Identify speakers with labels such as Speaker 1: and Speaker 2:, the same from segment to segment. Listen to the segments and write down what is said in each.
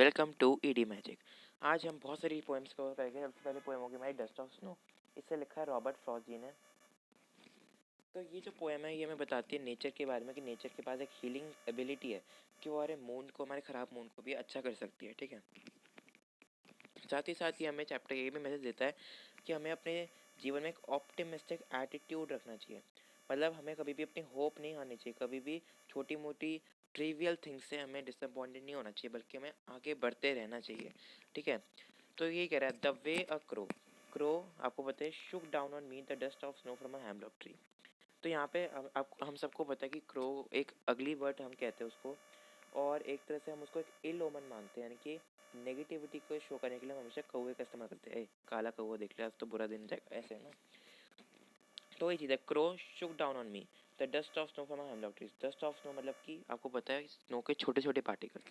Speaker 1: Welcome to ED magic. आज हम बहुत सारी पोएम्स कवर करेंगे। सबसे पहले पोएम होगी हमारी डस्ट ऑफ स्नो। इसे लिखा है रॉबर्ट फ्रॉस्ट जी ने। तो ये जो पोएम है ये हमें बताती है नेचर के बारे में कि नेचर के पास एक हीलिंग एबिलिटी है कि वो हमारे मूड को, हमारे ख़राब मूड को भी अच्छा कर सकती है। ठीक है, साथ ही हमें चैप्टर ये भी मैसेज देता है कि हमें अपने जीवन में एक ऑप्टिमिस्टिक एटीट्यूड रखना चाहिए। मतलब हमें कभी भी अपनी होप नहीं हारनी चाहिए, कभी भी छोटी मोटी ट्रिवियल थिंग्स से हमें डिसअपॉइंटेड नहीं होना चाहिए, बल्कि हमें आगे बढ़ते रहना चाहिए। ठीक है, तो ये कह रहा है the way a crow. Crow आपको पता है शुक down on me the dust of snow from a hemlock tree. तो यहाँ पे हम सबको पता है कि क्रो एक अगली वर्ड हम कहते हैं उसको, और एक तरह से हम उसको एक इल ओमन मानते हैं, यानी कि नेगेटिविटी को शो करने के लिए हम हमेशा कौवे का इस्तेमाल करते हैं। काला कौवा देख लिया आज तो बुरा दिन जाएगा, ऐसे है ना। तो ये चीज़ है, crow Shuk down on me the dust of snow from a hemlock tree. Dust of snow मतलब कि आपको पता है स्नो के छोटे छोटे पार्टिकल।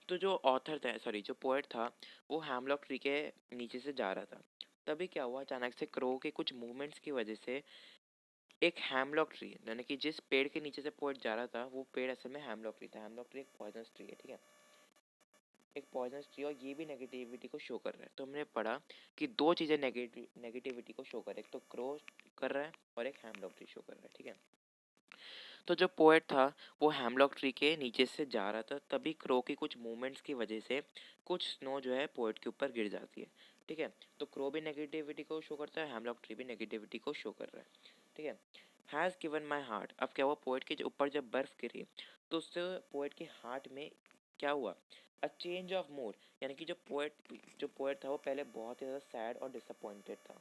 Speaker 1: तो जो ऑथर था, सॉरी जो पोएट था, वो हेमलॉक ट्री के नीचे से जा रहा था। तभी क्या हुआ, अचानक से क्रो के कुछ मूवमेंट्स की वजह से एक हेमलॉक ट्री, यानी कि जिस पेड़ के नीचे से पोएट जा रहा था वो पेड़ असल में हेमलॉक ट्री था। हेमलॉक ट्री एक पॉइजनस ट्री है। ठीक है, एक पॉइजनस ट्री, और ये भी नेगेटिविटी को शो कर रहा है। तो हमने पढ़ा कि दो चीज़ें नेगेटिविटी को शो कर रहा है, एक तो क्रो कर रहा है और एक हेमलॉक ट्री शो कर रहा है। ठीक है, तो जो पोएट था वो हेमलॉक ट्री के नीचे से जा रहा था, तभी क्रो की कुछ मूवमेंट्स की वजह से कुछ स्नो जो है पोएट के ऊपर गिर जाती है। ठीक है, तो क्रो भी नेगेटिविटी को शो करता है, हेमलॉक ट्री भी नेगेटिविटी को शो कर रहा है। ठीक है, हैज़ गिवन माई हार्ट। अब क्या हुआ, पोएट के ऊपर जब बर्फ़ गिरी तो उससे पोएट के हार्ट में क्या हुआ, अ चेंज ऑफ मूड। यानी कि जो पोएट था वो पहले बहुत ही ज़्यादा सैड और डिसअपॉइंटेड था,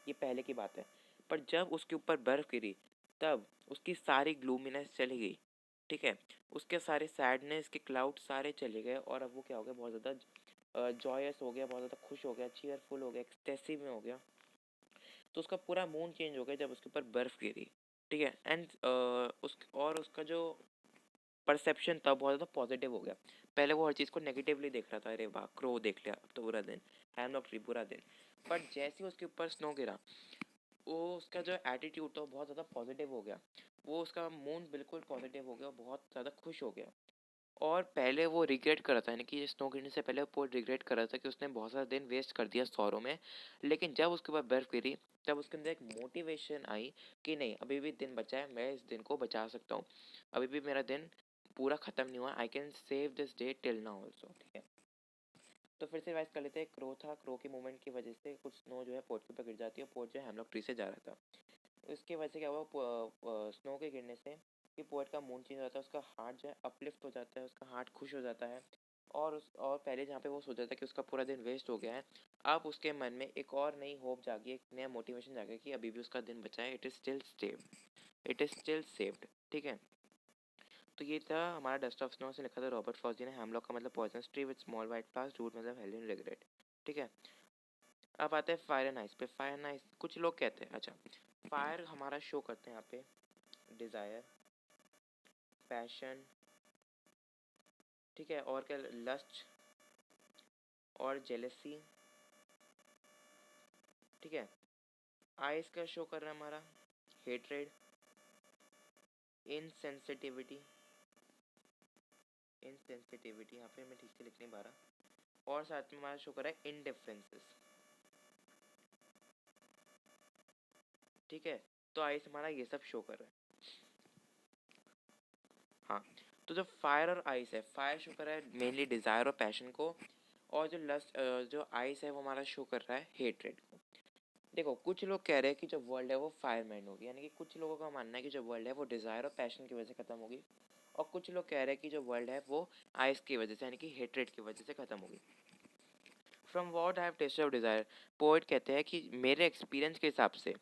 Speaker 1: ये पहले की बात है। पर जब उसके ऊपर बर्फ़ गिरी तब उसकी सारी ग्लूमीनेस चली गई। ठीक है, उसके सारे सैडनेस के क्लाउड सारे चले गए, और अब वो क्या हो गया, बहुत ज़्यादा जॉयस हो गया, बहुत ज़्यादा खुश हो गया, चीयरफुल हो गया, एक्सटेसिव में हो गया। तो उसका पूरा मूड चेंज हो गया जब उसके ऊपर बर्फ़ गिरी। ठीक है, एंड उसका जो परसेप्शन था बहुत ज़्यादा पॉजिटिव हो गया। पहले वो हर चीज़ को नेगेटिवली देख रहा था, अरे वाह क्रो देख लिया अब तो बुरा दिन, हैमलॉक ट्री बुरा दिन। पर जैसे ही उसके ऊपर स्नो गिरा, वो उसका जो एटीट्यूड था वो बहुत ज़्यादा पॉजिटिव हो गया। वो उसका मूड बिल्कुल पॉजिटिव हो गया, बहुत ज़्यादा खुश हो गया। और पहले वो रिग्रेट कर रहा था, यानी कि स्नो गिरने से पहले वो रिग्रेट कर रहा था कि उसने बहुत सारा दिन वेस्ट कर दिया सौरों में। लेकिन जब उसके ऊपर बर्फ़ गिरी तब उसके अंदर एक मोटिवेशन आई कि नहीं, अभी भी दिन बचा है, मैं इस दिन को बचा सकता हूँ, अभी भी मेरा दिन पूरा ख़त्म नहीं हुआ, I can save this day till now also. ठीक है, तो फिर से रिवाइज कर लेते हैं। क्रो था, क्रो के मूवमेंट की वजह से कुछ स्नो जो है पोर्ट के ऊपर गिर जाती है, और पोर्ट जो है हेमलॉक ट्री से जा रहा था। इसकी वजह से क्या हुआ, स्नो के गिरने से कि पोएट का मूड चेंज हो जाता है, उसका हार्ट जो है अपलिफ्ट हो जाता है, उसका हार्ट खुश हो जाता है। और पहले जहाँ पे वो सोचा था कि उसका पूरा दिन वेस्ट हो गया है, अब उसके मन में एक और नई होप जागी, एक नया मोटिवेशन जागा कि अभी भी उसका दिन बचा है, it is still saved, it is still saved. ठीक है, तो ये था हमारा डस्ट ऑफ स्नो से लिखा था रॉबर्ट फ्रॉस्ट जी ने। हेमलॉक का मतलब poisonous tree with small white flowers, root मतलब हेल्दी रिग्रेट। ठीक है, अब आते हैं फायर एंड आइस पे। फायर एंड आइस कुछ लोग कहते हैं, अच्छा फायर हमारा शो करते हैं यहाँ पे डिज़ायर, पैशन, ठीक है, और क्या, लस्ट और जेलसी। ठीक है, आइस का शो कर रहा है हमारा हेट्रेड, इनसेंसिटिविटी, इनसेंसिटिविटी यहाँ पे मैं ठीक से लिख नहीं पा रहा, और साथ में हमारा शो कर रहा है इनडिफरेंसेस। ठीक है, तो आइस हमारा ये सब शो कर रहा है। हाँ, तो जो फायर और आइस है, फायर शो कर रहा है मेनली डिज़ायर और पैशन को, और जो आइस है वो हमारा शो कर रहा है हेट्रेड को। देखो कुछ लोग कह रहे हैं कि जो वर्ल्ड है वो फायर माइंड होगी, यानी कि कुछ लोगों का मानना है कि जो वर्ल्ड है वो डिज़ायर और पैशन की वजह से ख़त्म होगी, और कुछ लोग कह रहे हैं कि जो वर्ल्ड है वो आइस की वजह से, यानी कि हेट्रेड की वजह से ख़त्म होगी। From what I have tested of desire, poet कहते हैं कि मेरे एक्सपीरियंस के हिसाब से,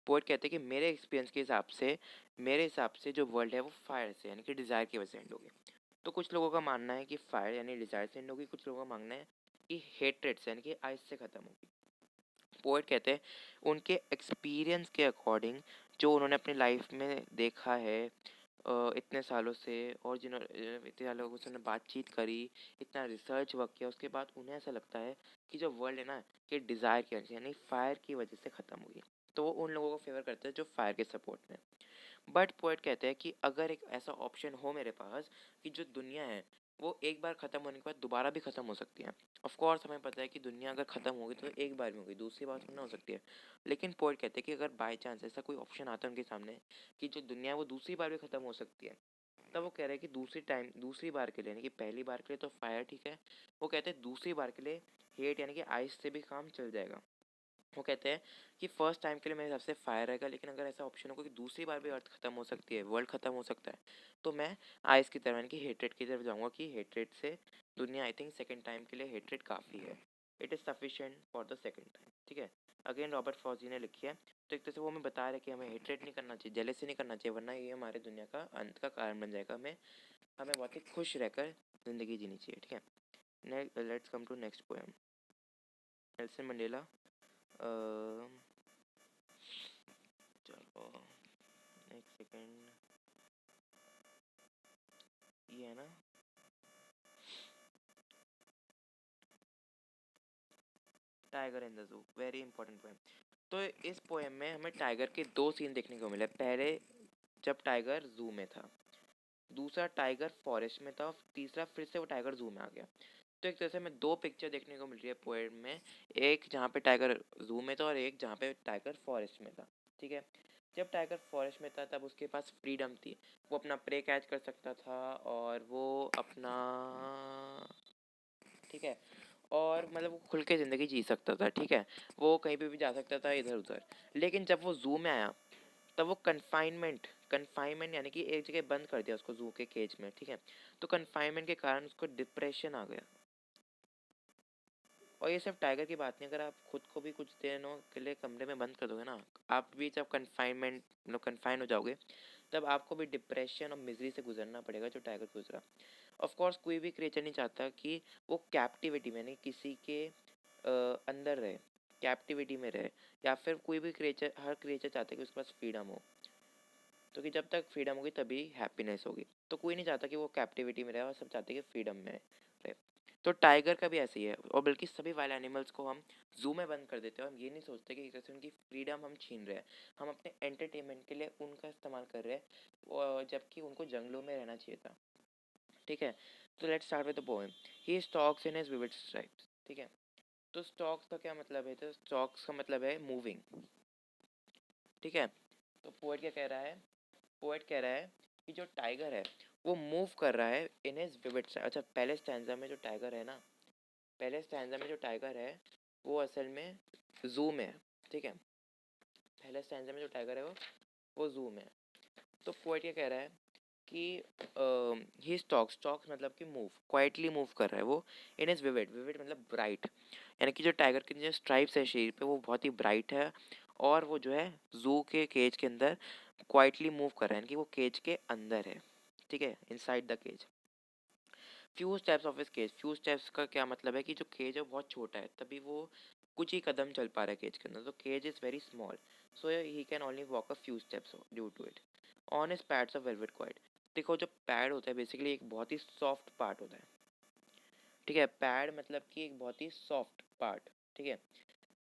Speaker 1: पोएट कहते हैं कि मेरे एक्सपीरियंस के हिसाब से जो वर्ल्ड है वो फायर से, यानी कि डिज़ायर की वजह से एंड होगी। तो कुछ लोगों का मानना है कि फायर यानी डिज़ायर से एंड होगी, कुछ लोगों का मानना है कि हेट्रेड से, यानी कि आइस से ख़त्म होगी। पोएट कहते हैं उनके एक्सपीरियंस के अकॉर्डिंग, जो उन्होंने अपनी लाइफ में देखा है इतने सालों से, और इतने सालों लोगों से उन्होंने बातचीत करी, इतना रिसर्च वर्क किया, उसके बाद उन्हें ऐसा लगता है कि जो वर्ल्ड है ना, कि डिज़ायर की वजह से, यानी फायर की वजह से ख़त्म होगी। तो वो उन लोगों को फेवर करते हैं जो फायर के सपोर्ट में। बट पोएट कहते हैं कि अगर एक ऐसा ऑप्शन हो मेरे पास कि जो दुनिया है वो एक बार ख़त्म होने के बाद दोबारा भी ख़त्म हो सकती है। ऑफ कोर्स हमें पता है कि दुनिया अगर ख़त्म होगी तो एक बार में होगी, दूसरी बार थोड़ी ना हो सकती है। लेकिन पोएट कहते हैं कि अगर बाय चांस ऐसा कोई ऑप्शन आता है उनके सामने कि जो दुनिया है वो दूसरी बार भी ख़त्म हो सकती है, तब वो कह रहे हैं कि दूसरी बार के लिए, यानी कि पहली बार के लिए तो फायर ठीक है, वो कहते हैं दूसरी बार के लिए हेट यानी कि आइस से भी काम चल जाएगा। वो कहते हैं कि फर्स्ट टाइम के लिए मेरे हिसाब से फायर रहेगा, लेकिन अगर ऐसा ऑप्शन होगा कि दूसरी बार भी अर्थ खत्म हो सकती है, वर्ल्ड खत्म हो सकता है, तो मैं आइस की तरफ यानी कि हेट्रेड की तरफ जाऊंगा कि हेट्रेड से दुनिया आई थिंक सेकेंड टाइम के लिए हेट्रेड काफ़ी है, it is sufficient for the second time. ठीक है, अगेन रॉबर्ट फ्रॉस्टी ने लिखी है। तो एक तरह से वो हमें बता रहे हैं कि हमें हेट्रेड नहीं करना चाहिए, जेलसी नहीं करना चाहिए, वरना ये हमारे दुनिया का अंत का कारण बन जाएगा। हमें हमें बहुत ही खुश रहकर ज़िंदगी जीनी चाहिए। ठीक है, let's come to next poem. Nelson Mandela. चलो एक सेकेंड, ये है ना, tiger in the zoo, very important poem. तो इस पोएम में हमें टाइगर के दो सीन देखने को मिले। पहले जब टाइगर जू में था, दूसरा टाइगर फॉरेस्ट में था, और तीसरा फिर से वो टाइगर जू में आ गया। तो एक तरह से हमें दो पिक्चर देखने को मिल रही है पोएम में, एक जहाँ पे टाइगर जू में था और एक जहाँ पे टाइगर फॉरेस्ट में था। ठीक है, जब टाइगर फॉरेस्ट में था तब उसके पास फ्रीडम थी, वो अपना प्रे कैच कर सकता था और वो अपना, ठीक है, और मतलब वो खुल के ज़िंदगी जी सकता था। ठीक है, वो कहीं पे भी जा सकता था इधर उधर। लेकिन जब वो जू में आया तब वो कन्फाइनमेंट यानी कि एक जगह बंद कर दिया उसको जू के केज में। ठीक है, तो कन्फाइनमेंट के कारण उसको डिप्रेशन आ गया। और ये सिर्फ टाइगर की बात नहीं, अगर आप खुद को भी कुछ दिनों के लिए कमरे में बंद कर दोगे ना, आप भी जब कन्फाइनमेंट मतलब कन्फाइन हो जाओगे, तब आपको भी डिप्रेशन और मिजरी से गुजरना पड़ेगा जो टाइगर गुजरा। ऑफ कोर्स कोई भी क्रिएचर नहीं चाहता कि वो कैप्टिविटी में, नहीं किसी के अंदर रहे, कैप्टिविटी में रहे, या फिर कोई भी क्रिएचर, हर क्रिएचर चाहता है कि उसके पास फ्रीडम हो। तो कि जब तक फ्रीडम होगी तभी हैप्पीनेस होगी। तो कोई नहीं चाहता कि वो कैप्टिविटी में रहे, और सब चाहते हैं कि फ्रीडम में रहे। तो टाइगर का भी ऐसे ही है, और बल्कि सभी वाइल्ड एनिमल्स को हम जू में बंद कर देते हैं, हम ये नहीं सोचते कि एक तरह से उनकी फ्रीडम हम छीन रहे हैं, हम अपने एंटरटेनमेंट के लिए उनका इस्तेमाल कर रहे हैं, जबकि उनको जंगलों में रहना चाहिए था। ठीक है, तो let's start with the poem. He stocks in his vivid stripes. ठीक है, तो स्टॉक्स का क्या मतलब है? तो स्टॉक्स का मतलब है मूविंग। ठीक है, तो पोएट क्या कह रहा है? पोएट कह रहा है कि जो टाइगर है वो मूव कर रहा है इन हिज विविड। अच्छा, पहले स्टैंजा में जो टाइगर है ना, पहले स्टैंजा में जो टाइगर है वो असल में जू में है। ठीक है, पहले स्टैंजा में जो टाइगर है वो जू में है। तो पोएट क्या कह रहा है कि ही स्टॉक्स मतलब कि मूव, क्वाइटली मूव कर रहा है वो इन इज विविड। विविड मतलब ब्राइट, यानी कि जो टाइगर के जो स्ट्राइप्स है शरीर पे वो बहुत ही ब्राइट है, और वो जो है जू के केज के अंदर क्वाइटली मूव कर रहा है, यानी कि वो केज के अंदर है। ठीक है, inside the cage. Few steps of his cage. Few steps का क्या मतलब है कि जो केज है वो बहुत छोटा है, तभी वो कुछ ही कदम चल पा रहा है केज के अंदर। तो cage is very small, so he can only walk a few steps due to it. On his pads of velvet quiet. देखो, जो पैड होता है बेसिकली एक बहुत ही सॉफ्ट पार्ट होता है। ठीक है, पैड मतलब कि एक बहुत ही सॉफ्ट पार्ट। ठीक है,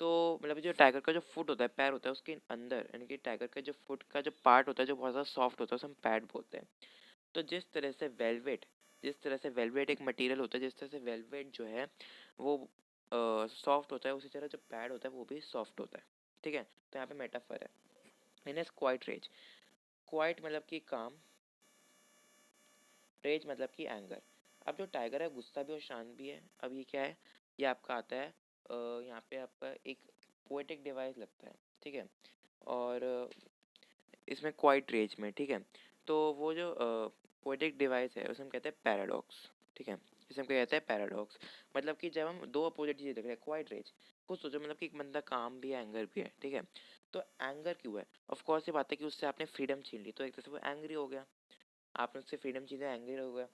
Speaker 1: तो मतलब जो टाइगर का जो फुट होता है, पैर होता है, उसके अंदर यानी कि टाइगर का जो फुट का जो पार्ट होता है जो बहुत ज़्यादा सॉफ्ट होता है उसे हम पैड बोलते हैं। तो जिस तरह से वेलवेट एक मटेरियल होता है, जिस तरह से वेलवेट जो है वो सॉफ्ट होता है, उसी तरह जो पैड होता है वो भी सॉफ्ट होता है। ठीक है, तो यहाँ पे मेटाफर है। इन एस क्वाइट रेज। क्वाइट मतलब कि काम, रेज मतलब कि एंगर। अब जो टाइगर है गुस्सा भी और शांत भी है। अब ये क्या है? ये आपका आता है यहाँ पे आपका एक पोएटिक डिवाइस लगता है। ठीक है, और इसमें क्वाइट रेज में, ठीक है, तो वो जो पोएटिक डिवाइस है उसे हम कहते हैं पैराडॉक्स। ठीक है, इसे हम कहते हैं पैराडॉक्स। मतलब कि जब हम दो अपोजिट चीज़ें देख रहे हैं, क्वाइट रेज, कुछ सोचो मतलब कि एक बंदा काम भी है, एंगर भी है। ठीक है, तो एंगर क्यों है? ऑफ कोर्स ये बात है कि उससे आपने फ्रीडम छीन ली, तो एक तरह से वो एंग्री हो गया। आपने उससे फ्रीडम छीन लिया, एंग्री हो गया।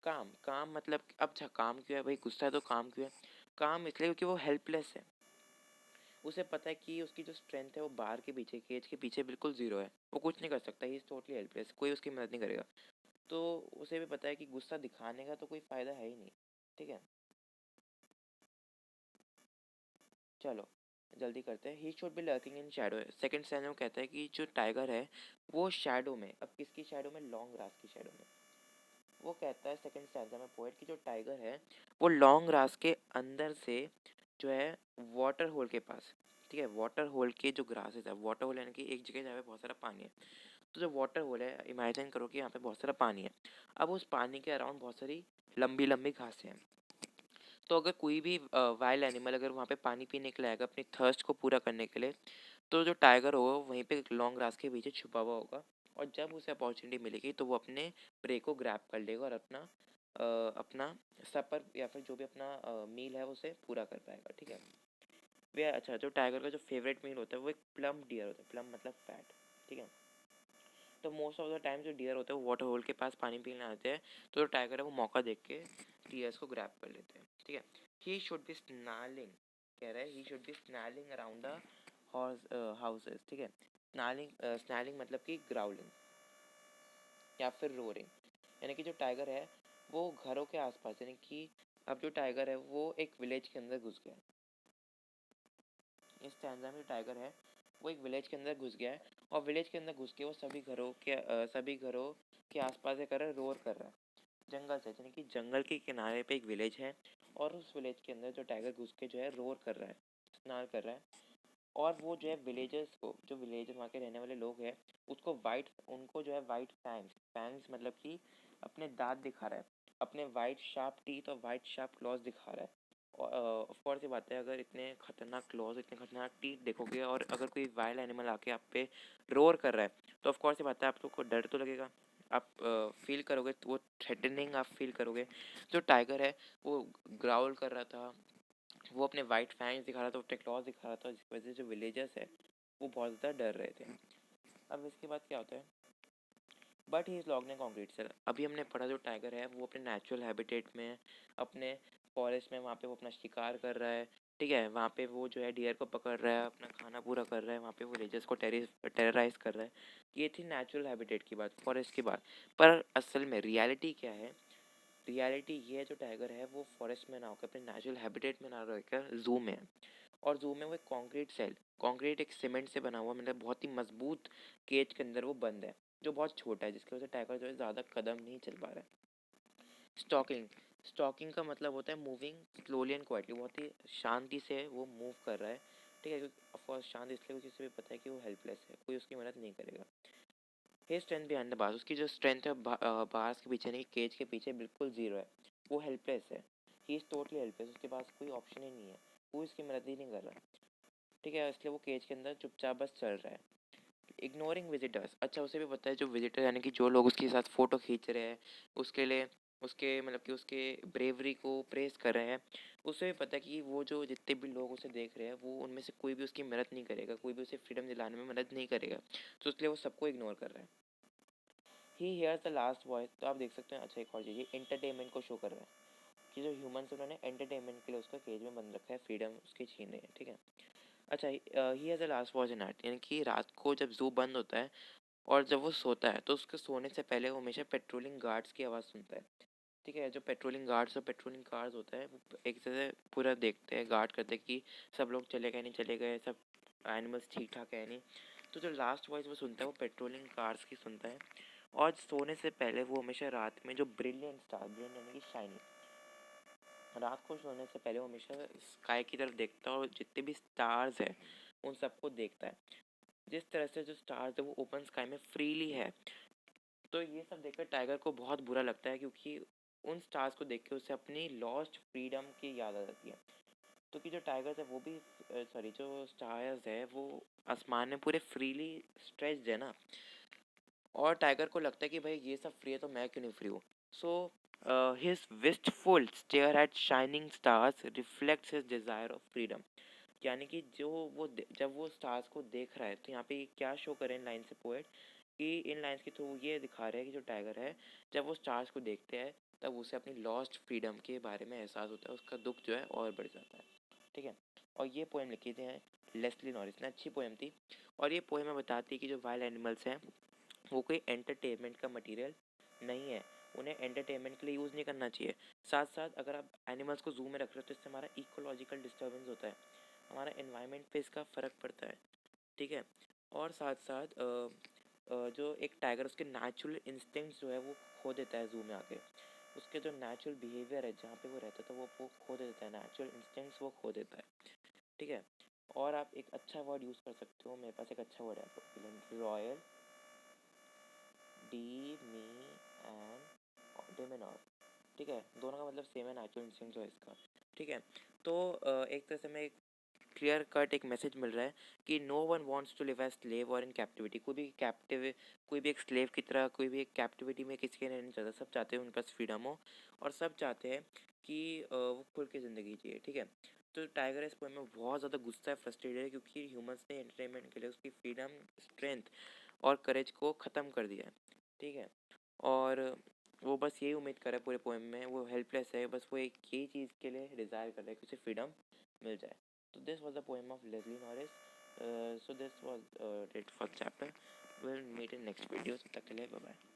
Speaker 1: काम काम मतलब अब अच्छा काम क्यों है भाई? गुस्सा है तो काम क्यों है? काम इसलिए क्योंकि वो हेल्पलेस है। उसे पता है कि उसकी जो स्ट्रेंथ है वो बार के पीछे, केज के पीछे बिल्कुल जीरो है, वो कुछ नहीं कर सकता, ही इज टोटली हेल्पलेस, कोई उसकी मदद नहीं करेगा। तो उसे भी पता है कि गुस्सा दिखाने का तो कोई फ़ायदा है ही नहीं। ठीक है, चलो जल्दी करते हैं। ही should B lurking in Shadow. Second stand में कहता है कि जो टाइगर है वो शैडो में, अब किसकी शैडो में? लॉन्ग ग्रास की शैडो में। वो कहता है सेकंड स्टैंजा में पोएट कि जो टाइगर है वो लॉन्ग ग्रास के अंदर से जो है वाटर होल के पास, ठीक है, वाटर होल के जो ग्रासेस है, वाटर होल यानी कि एक जगह जहाँ पे बहुत सारा पानी है, तो जो वाटर होल है इमेजिन करो कि यहाँ पे बहुत सारा पानी है। अब उस पानी के अराउंड बहुत सारी लंबी लंबी घासें हैं। तो अगर कोई भी वाइल्ड एनिमल अगर वहाँ पे पानी पीने के लिए आएगा अपनी थर्स्ट को पूरा करने के लिए, तो जो टाइगर होगा वहीं पे लॉन्ग ग्रास के पीछे छुपा हुआ होगा, और जब उसे अपॉर्चुनिटी मिलेगी तो वो अपने प्रे को ग्रैब कर लेगा और अपना सपर या फिर जो भी अपना मील है उसे पूरा कर पाएगा, ठीक है। वे अच्छा, जो टाइगर का जो फेवरेट मील होता है वो एक प्लम डियर होता है, प्लम मतलब फैट, ठीक है। तो मोस्ट ऑफ द टाइम जो डियर होते हैं वो वाटर होल के पास पानी पीने आते हैं, तो जो टाइगर है वो मौका देख के डियर्स को ग्रैब कर लेते हैं, ठीक है। ही शुड बी स्नैलिंग, कह रहा है he should be snailing around the houses, ठीक है। स्नैलिंग मतलब कि ग्राउलिंग या फिर रोरिंग, यानी कि जो टाइगर है वो घरों के आसपास, यानी कि अब जो टाइगर है वो एक विलेज के अंदर घुस गया है। इस स्टैंजा में जो टाइगर है वो एक विलेज के अंदर घुस गया है, और विलेज के अंदर घुस के वो सभी घरों के आसपास ये कर रहा है, रोर कर रहा है जंगल से, यानी कि जंगल के किनारे पे एक विलेज है, और उस विलेज के अंदर जो टाइगर घुस के जो है रोर कर रहा है, स्नार कर रहा है। और वो जो है विलेजर्स को, जो विलेज वहाँ के रहने वाले लोग हैं उसको वाइट, उनको जो है वाइट फैंग्स, फैंग्स मतलब कि अपने दांत दिखा रहा है, अपने वाइट शार्प टीथ और वाइट शार्प क्लॉज दिखा रहा है। और ऑफ कोर्स ये बात है, अगर इतने खतरनाक क्लॉज, इतने खतरनाक टीथ देखोगे और अगर कोई वाइल्ड एनिमल आके आप पे रोर कर रहा है, तो ऑफ कोर्स ये बात है आप लोग को डर तो लगेगा, आप फील करोगे, तो वो थ्रेटनिंग आप फील करोगे। जो टाइगर है वो ग्राउल कर रहा था, वो अपने वाइट फैंग्स दिखा रहा था, अपने क्लॉज दिखा रहा था, जिसकी वजह से जो विलेजर्स है वो बहुत ज़्यादा डर रहे थे। अब इसके बाद क्या होता है, but he is locked in concrete cell. अभी हमने पढ़ा जो टाइगर है वो अपने नेचुरल हैबिटेट में, अपने फॉरेस्ट में, वहाँ पे वो अपना शिकार कर रहा है, ठीक है, वहाँ पे वो जो है डियर को पकड़ रहा है, अपना खाना पूरा कर रहा है, वहाँ पे वो विलेजर्स को टेरराइज कर रहा है। ये थी नेचुरल हैबिटेट की बात, फॉरेस्ट की बात। पर असल में रियलिटी क्या है, रियलिटी ये है जो टाइगर है वो फॉरेस्ट में ना होकर अपने नेचुरल हैबिटेट में ना रहकर जू में है, और जू में वो एक कॉन्क्रीट सेल, कॉन्क्रीट एक सीमेंट से बना हुआ, मतलब बहुत ही मजबूत केज के अंदर वो बंद है, जो बहुत छोटा है, जिसकी वजह से टाइगर जो है ज़्यादा कदम नहीं चल पा रहा है। स्टॉकिंग, स्टॉकिंग का मतलब होता है मूविंग स्लोली एंड क्वाइटली, बहुत ही शांति से वो मूव कर रहा है, ठीक है। ऑफकोर्स शांत इसलिए क्योंकि उसे भी पता है कि वो हेल्पलेस है, कोई उसकी मदद नहीं करेगा। ही स्ट्रेंथ बिहाइंड द बार्स, उसकी जो स्ट्रेंथ है बार्स के पीछे नहीं, केज के पीछे बिल्कुल जीरो है, वो हेल्पलेस है। ही इज़ टोटली हेल्पलेस, उसके पास कोई ऑप्शन ही नहीं है, कोई उसकी मदद ही नहीं कर रहा, ठीक है, इसलिए वो केज के अंदर चुपचाप बस चल रहा है। इग्नोरिंग विजिटर्स, अच्छा उसे भी पता है जो विजिटर यानी कि जो लोग उसके साथ फ़ोटो खींच रहे हैं, उसके लिए उसके मतलब कि उसके ब्रेवरी को प्रेस कर रहे हैं, उसे भी पता है कि वो जो जितने भी लोग उसे देख रहे हैं वो उनमें से कोई भी उसकी मदद नहीं करेगा, कोई भी उसे फ्रीडम दिलाने में मदद नहीं करेगा, तो इसलिए वो सबको इग्नोर कर रहा है। ही हेयर्स द लास्ट वॉइस, तो आप देख सकते हैं, अच्छा एक और चीज़, ये एंटरटेनमेंट को शो कर रहा है कि जो ह्यूमंस उन्होंने एंटरटेनमेंट के लिए उसका केज में बंद रखा है, फ्रीडम उसकी छीन रहे हैं, ठीक है। अच्छा, he has the last watch in night, यानी कि रात को जब जू बंद होता है और जब वो सोता है तो उसके सोने से पहले वो हमेशा पेट्रोलिंग गार्ड्स की आवाज़ सुनता है, ठीक है। जो पेट्रोलिंग गार्ड्स और पेट्रोलिंग कार्स होता है वो एक तरह से पूरा देखते हैं, गार्ड करते हैं कि सब लोग चले गए नहीं चले गए, सब एनिमल्स ठीक ठाक है नहीं। तो जो लास्ट वॉइस वो सुनता है वो पेट्रोलिंग कार्स की सुनता है, और सोने से पहले वो हमेशा रात में जो ब्रिलियंट स्टार, ब्रिलियंट यानी कि शाइनी, रात को सोने से पहले वो हमेशा स्काई की तरफ देखता है और जितने भी स्टार्स हैं उन सबको देखता है। जिस तरह से जो स्टार्स है वो ओपन स्काई में फ्रीली है, तो ये सब देखकर टाइगर को बहुत बुरा लगता है, क्योंकि उन स्टार्स को देख के उसे अपनी लॉस्ट फ्रीडम की याद आ जाती है। तो कि जो टाइगर्स है वो भी, सॉरी, जो स्टार्स है वो आसमान में पूरे फ्रीली स्ट्रेच्ड है ना, और टाइगर को लगता है कि भाई ये सब फ्री है तो मैं क्यों नहीं फ्री हूँ। So his wistful stare at shining stars reflects his desire of freedom, यानी कि जो वो जब वो स्टार्स को देख रहा है, तो यहाँ पे क्या शो करें इन लाइन से पोएट, कि इन लाइन्स के थ्रू ये दिखा रहे हैं कि जो टाइगर है जब वो स्टार्स को देखते हैं तब उसे अपनी लॉस्ट फ्रीडम के बारे में एहसास होता है, उसका दुख जो है और बढ़ जाता है, ठीक है। और ये पोएम लिखी थी हैं लेस्ली नॉरिस ने, अच्छी पोएम थी। और ये पोएम में बताती है कि जो वाइल्ड एनिमल्स हैं वो कोई एंटरटेनमेंट का मटेरियल नहीं है, उन्हें एंटरटेनमेंट के लिए यूज़ नहीं करना चाहिए। साथ साथ अगर आप एनिमल्स को जू में रख रहे हो तो इससे हमारा इकोलॉजिकल डिस्टर्बेंस होता है, हमारा एनवायरनमेंट पे इसका फ़र्क पड़ता है, ठीक है। और साथ साथ जो एक टाइगर उसके नेचुरल इंस्टिंक्ट्स जो है वो खो देता है ज़ू में आके। उसके जो नेचुरल बिहेवियर है जहाँ पे वो रहता था वो खो देता है, नेचुरल इंस्टिंक्ट्स वो खो देता है। ठीक है। और आप एक अच्छा वर्ड यूज़ कर सकते हो, मेरे पास एक अच्छा वर्ड है आपके लिए, रॉयल डी मी एंड डेमिनोर। ठीक है, दोनों का मतलब सेम है, नेचुरल इंस्टिंक्ट जो है इसका। ठीक है। तो एक तरह से मैं क्लियर कट एक मैसेज मिल रहा है कि no one wants to live as slave और इन कैप्टिविटी। कोई भी एक स्लेव की तरह, कोई भी एक कैप्टिविटी में किसी के नहीं चाहता। सब चाहते हैं उनके पास फ्रीडम हो, और सब चाहते हैं कि वो खुल के ज़िंदगी जिए। ठीक है। तो टाइगर इस पोएम में बहुत ज़्यादा गुस्सा है, फ्रस्ट्रेटेड है, क्योंकि ह्यूमंस ने एंटरटेनमेंट के लिए उसकी फ्रीडम, स्ट्रेंथ और करेज को ख़त्म कर दिया है। ठीक है। और वो बस यही उम्मीद कर रहा है पूरे पोएम में, वो हेल्पलेस है, बस वो एक यही चीज़ के लिए डिज़ायर कर रहा है कि उसे फ्रीडम मिल जाए। So this was the poem of Leslie Norris. So this was it for chapter. We'll meet in next video. So तक के लिए bye bye.